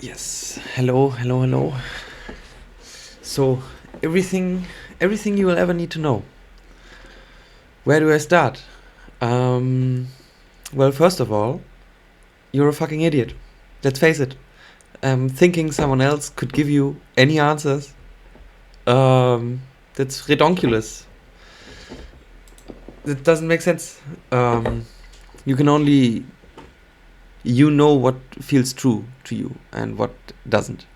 Yes. Hello, hello, hello. So, everything, everything you will ever need to know. Where do I start? Well, first of all, you're a fucking idiot. Let's face it. Thinking someone else could give you any answers, that's redonkulous. That doesn't make sense. You can only, you know what feels true to you and what doesn't.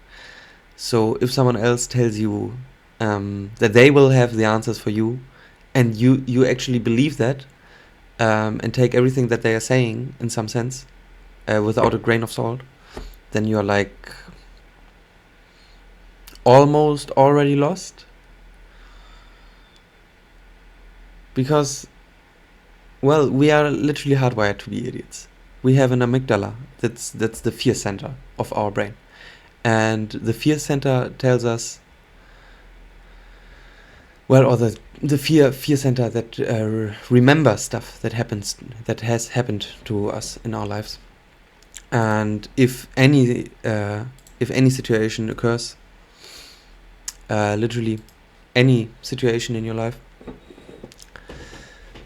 So if someone else tells you that they will have the answers for you, and you actually believe that, and take everything that they are saying in some sense, without a grain of salt, then you're like almost already lost. Because, well, we are literally hardwired to be idiots. We have an amygdala. That's the fear center of our brain, and the fear center tells us, well, or the fear center that remembers stuff that has happened to us in our lives. And if any situation occurs, literally any situation in your life,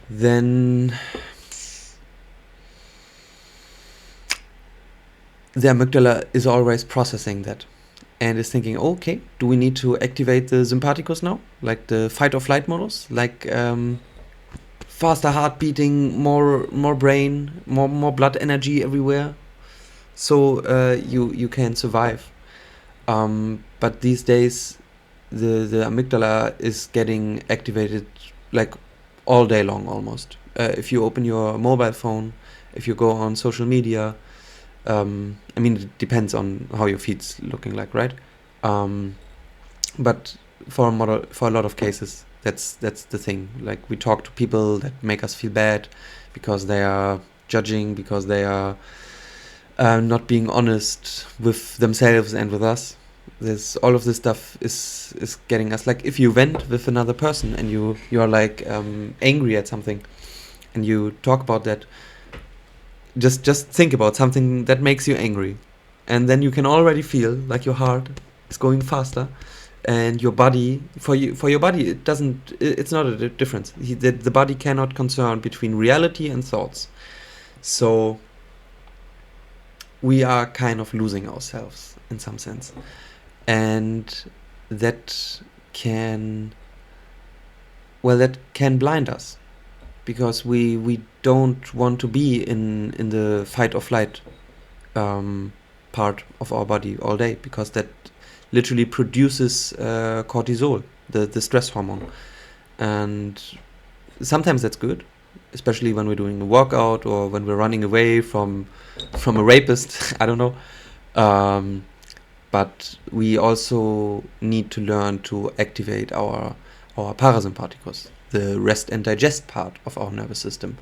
then the amygdala is always processing that and is thinking, okay, do we need to activate the sympathicus now, like the fight or flight modus, like faster heart beating, more brain, more blood energy everywhere, so you can survive. But these days, the amygdala is getting activated like all day long almost. If you open your mobile phone, if you go on social media, I mean, it depends on how your feed's looking like, right? But for a lot of cases, that's the thing. Like, we talk to people that make us feel bad because they are judging, because they are not being honest with themselves and with us. This all of this stuff is getting us, like, if you vent with another person and you are like angry at something, and you talk about that, just think about something that makes you angry, and then you can already feel like your heart is going faster, and your body, for your body, it's not a difference. The body cannot concern between reality and thoughts. So we are kind of losing ourselves in some sense, and that can, well, that can blind us, because we don't want to be in the fight or flight part of our body all day, because that literally produces cortisol, the stress hormone. And sometimes that's good, especially when we're doing a workout or when we're running away from a rapist. I don't know. But we also need to learn to activate our parasympathicus, the rest and digest part of our nervous system.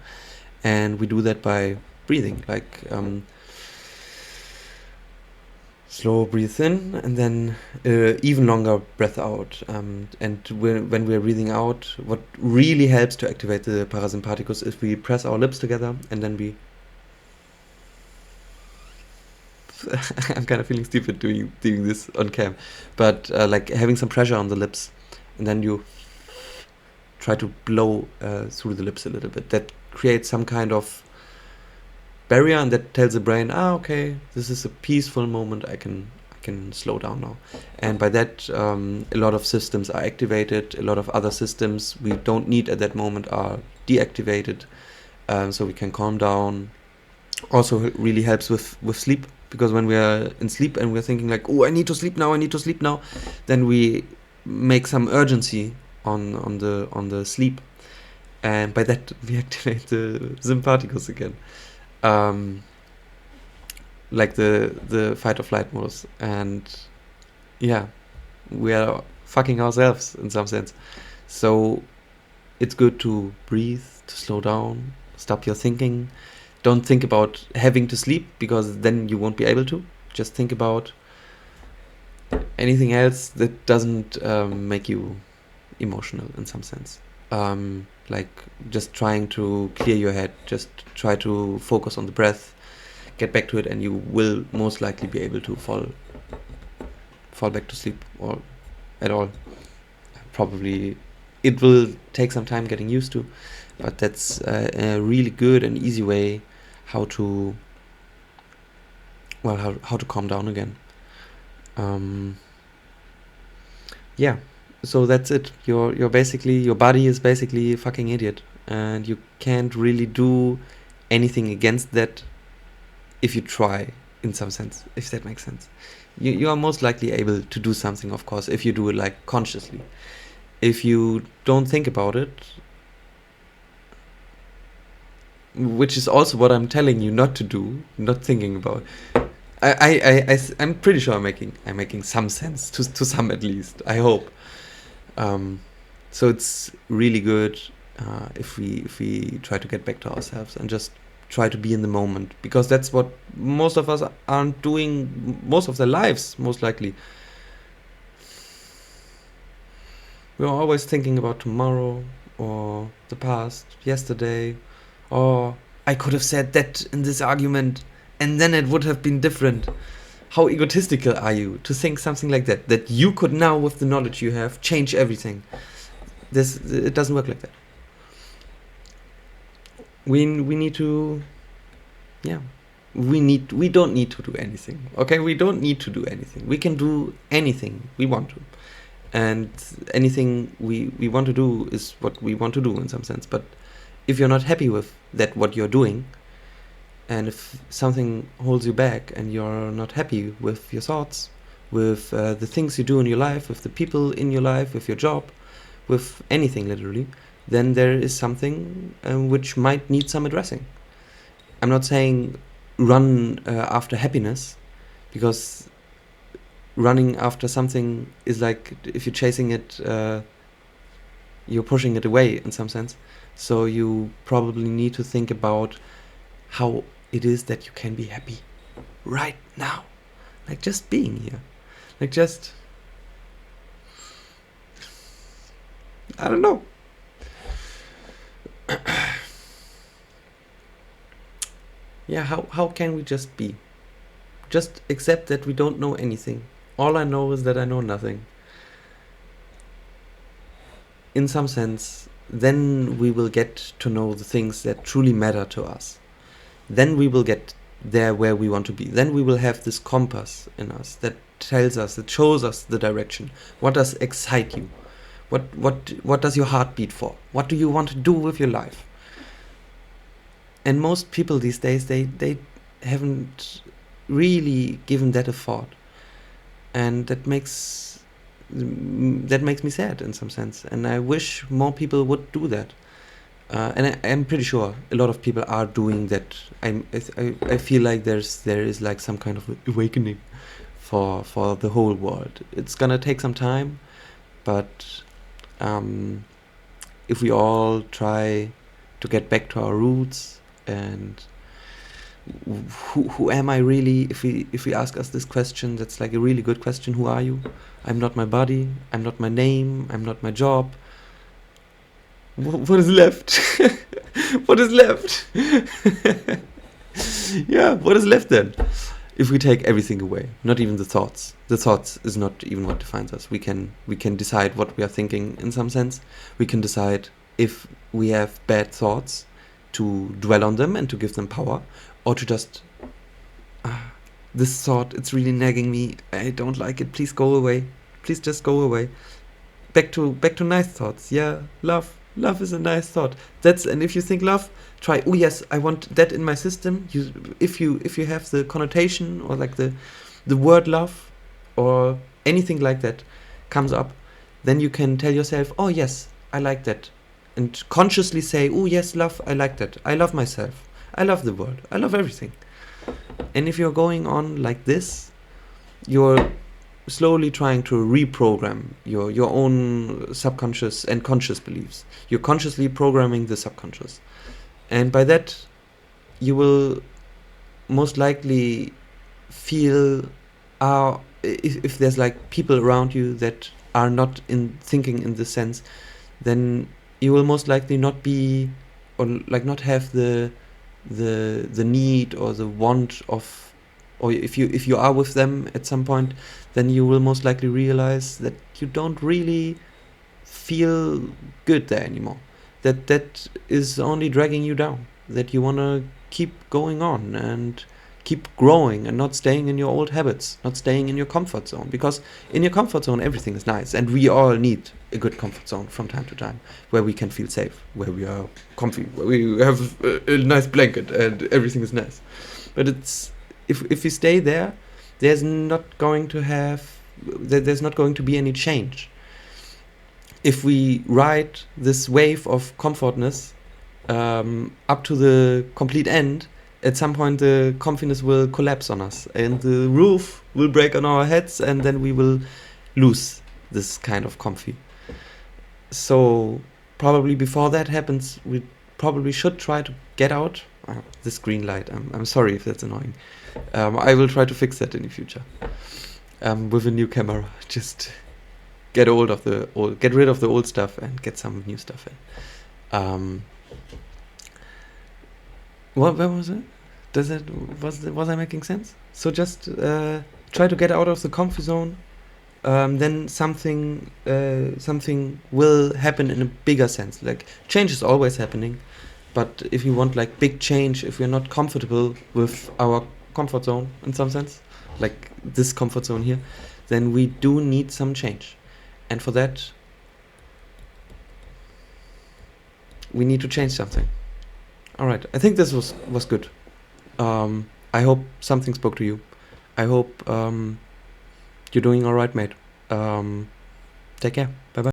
And we do that by breathing, like slow breathe in, and then even longer breath out. And when we're breathing out, what really helps to activate the parasympathicus is we press our lips together, and then we I'm kind of feeling stupid doing this on cam, but like having some pressure on the lips, and then you try to blow through the lips a little bit. That creates some kind of barrier, and that tells the brain, okay, this is a peaceful moment. I can slow down now. And by that, a lot of systems are activated. A lot of other systems we don't need at that moment are deactivated, so we can calm down. Also, it really helps with sleep, because when we are in sleep and we're thinking like, oh, I need to sleep now, then we make some urgency on the sleep, and by that we activate the sympathicus again, like the fight or flight modus. And yeah, we are fucking ourselves in some sense. So it's good to breathe, to slow down, stop your thinking. Don't think about having to sleep, because then you won't be able to. Just think about anything else that doesn't make you emotional in some sense. Like just trying to clear your head, just try to focus on the breath, get back to it, and you will most likely be able to fall fall back to sleep or at all. Probably it will take some time getting used to, but that's a really good and easy way how to how to calm down again. Yeah, so that's it. You're basically, your body is basically a fucking idiot, and you can't really do anything against that if you try, in some sense, if that makes sense. You are most likely able to do something, of course, if you do it like consciously. If you don't think about it, which is also what I'm telling you not to do, not thinking about. I'm pretty sure I'm making some sense to some, at least. I hope. So it's really good if we try to get back to ourselves and just try to be in the moment, because that's what most of us aren't doing most of their lives, most likely. We're always thinking about tomorrow or the past, yesterday, or I could have said that in this argument and then it would have been different. How egotistical are you to think something like that? That you could now, with the knowledge you have, change everything. It doesn't work like that. We need to, yeah. We don't need to do anything. Okay, we don't need to do anything. We can do anything we want to, and anything we want to do is what we want to do in some sense. But if you're not happy with that, what you're doing, and if something holds you back and you're not happy with your thoughts, with the things you do in your life, with the people in your life, with your job, with anything literally, then there is something which might need some addressing. I'm not saying run after happiness, because running after something is like, if you're chasing it, you're pushing it away in some sense. So you probably need to think about how it is that you can be happy right now, like just being here, like just, I don't know. Yeah, how can we just be? Just accept that we don't know anything. All I know is that I know nothing. In some sense, then we will get to know the things that truly matter to us. Then we will get there where we want to be. Then we will have this compass in us that tells us, that shows us the direction. What does excite you? What does your heart beat for? What do you want to do with your life? And most people these days, they haven't really given that a thought, and that makes me sad in some sense. And I wish more people would do that. And I'm pretty sure a lot of people are doing that. I feel like there is like some kind of awakening for the whole world. It's gonna take some time, but if we all try to get back to our roots, and who am I really? If we ask us this question, that's like a really good question. Who are you? I'm not my body. I'm not my name. I'm not my job. What is left? What is left? Yeah, what is left then? If we take everything away, not even the thoughts. The thoughts is not even what defines us. We can decide what we are thinking in some sense. We can decide if we have bad thoughts, to dwell on them and to give them power, or to just, this thought, it's really nagging me, I don't like it, please go away, please just go away. Back to nice thoughts. Yeah, love is a nice thought. And if you think love, try, oh yes, I want that in my system. If you have the connotation, or like the word love, or anything like that comes up, then you can tell yourself, oh yes, I like that. And consciously say, oh yes, love, I like that. I love myself. I love the world. I love everything. And if you're going on like this, you're slowly trying to reprogram your own subconscious and conscious beliefs. You're consciously programming the subconscious. And by that, you will most likely feel, if there's like people around you that are not thinking in this sense, then you will most likely not be, or like not have the need or the want of or if you are with them at some point, then you will most likely realize that you don't really feel good there anymore. That is only dragging you down. That you wanna keep going on and keep growing and not staying in your old habits, not staying in your comfort zone. Because in your comfort zone, everything is nice, and we all need a good comfort zone from time to time, where we can feel safe, where we are comfy, where we have a nice blanket and everything is nice. But it's if we stay there, there's not going to there's not going to be any change. If we ride this wave of comfortness up to the complete end, at some point the comfiness will collapse on us and the roof will break on our heads, and then we will lose this kind of comfy. So probably before that happens, we probably should try to get out. This green light, I'm sorry if that's annoying. I will try to fix that in the future with a new camera. Just get rid of the old stuff and get some new stuff in. Where was it? Was I making sense? So just try to get out of the comfort zone. Then something will happen in a bigger sense. Like, change is always happening, but if you want like big change, if we're not comfortable with our comfort zone in some sense, like this comfort zone here, then we do need some change. And for that, we need to change something. All right, I think this was good. I hope something spoke to you. I hope you're doing all right, mate. Take care. Bye bye.